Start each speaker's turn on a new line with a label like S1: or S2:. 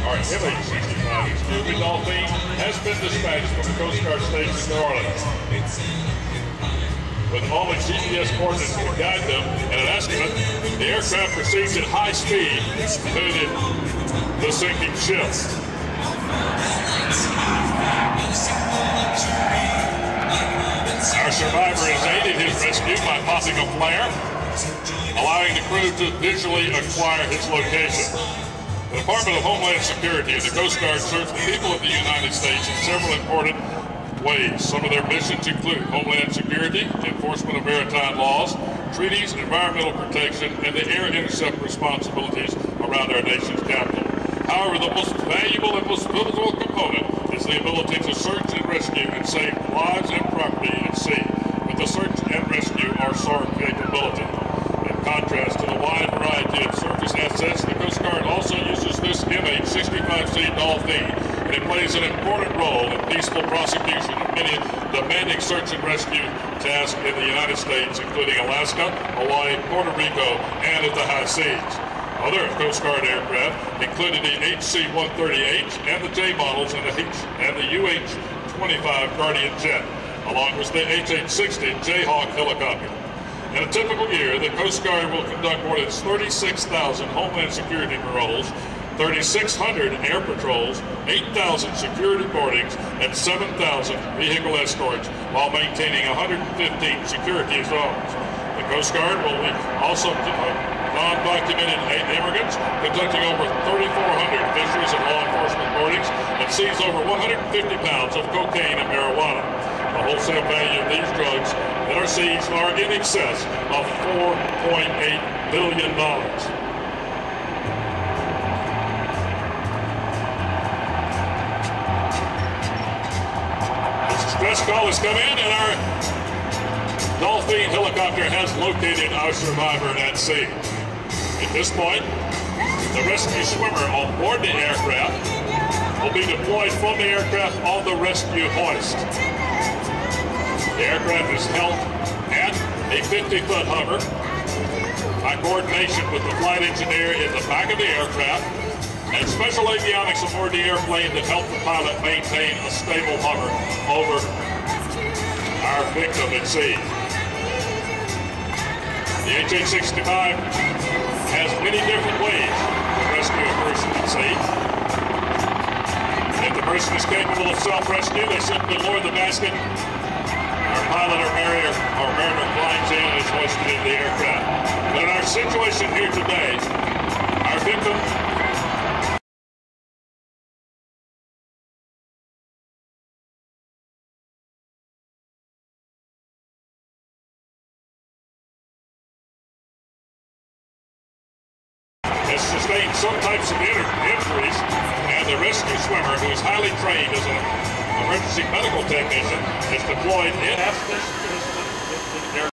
S1: Our MH-65 Eglin Dauphin has been dispatched from the Coast Guard station in New Orleans. With all the GPS coordinates to guide them and an estimate, the aircraft proceeds at high speed to the sinking ship. Our survivor has aided his rescue by popping a flare, allowing the crew to visually acquire his location. The Department of Homeland Security and the Coast Guard serve the people of the United States in several important ways. Some of their missions include homeland security, enforcement of maritime laws, treaties, environmental protection, and the air intercept responsibilities around our nation's capital. However, the most valuable and most pivotal component is the ability to search and rescue and save lives and property at sea with the search and rescue or SAR capability. In contrast to the wide variety of surface assets, the Coast Guard also uses this MH-65C Dauphin, and it plays an important role in peaceful prosecution of many demanding search and rescue tasks in the United States, including Alaska, Hawaii, Puerto Rico, and at the high seas. Other Coast Guard aircraft included the HC-130H and the J models and the UH-25 Guardian jet, along with the H-860 Jayhawk helicopter. In a typical year, the Coast Guard will conduct more than 36,000 Homeland Security patrols, 3,600 air patrols, 8,000 security boardings, and 7,000 vehicle escorts while maintaining 115 security zones. The Coast Guard will be also non-documented immigrants, conducting over 3,400 fisheries and law enforcement boardings, and seize over 150 pounds of cocaine and marijuana. The wholesale value of these drugs that are seized are in excess of $4.8 billion. The distress call has come in, and our Dauphin helicopter has located our survivor at sea. At this point, the rescue swimmer on board the aircraft will be deployed from the aircraft on the rescue hoist. The aircraft is held at a 50-foot hover by coordination with the flight engineer in the back of the aircraft and special avionics aboard the airplane to help the pilot maintain a stable hover over our victim at sea. The H-865 has many different ways to rescue a person at sea. If the person is capable of self-rescue, they simply lower the basket. Our pilot or mariner climbs in and is hoisted into the aircraft. But in our situation here today, our victim has sustained some types of injuries, and the rescue swimmer, who is highly trained as an emergency medical technician, is deployed in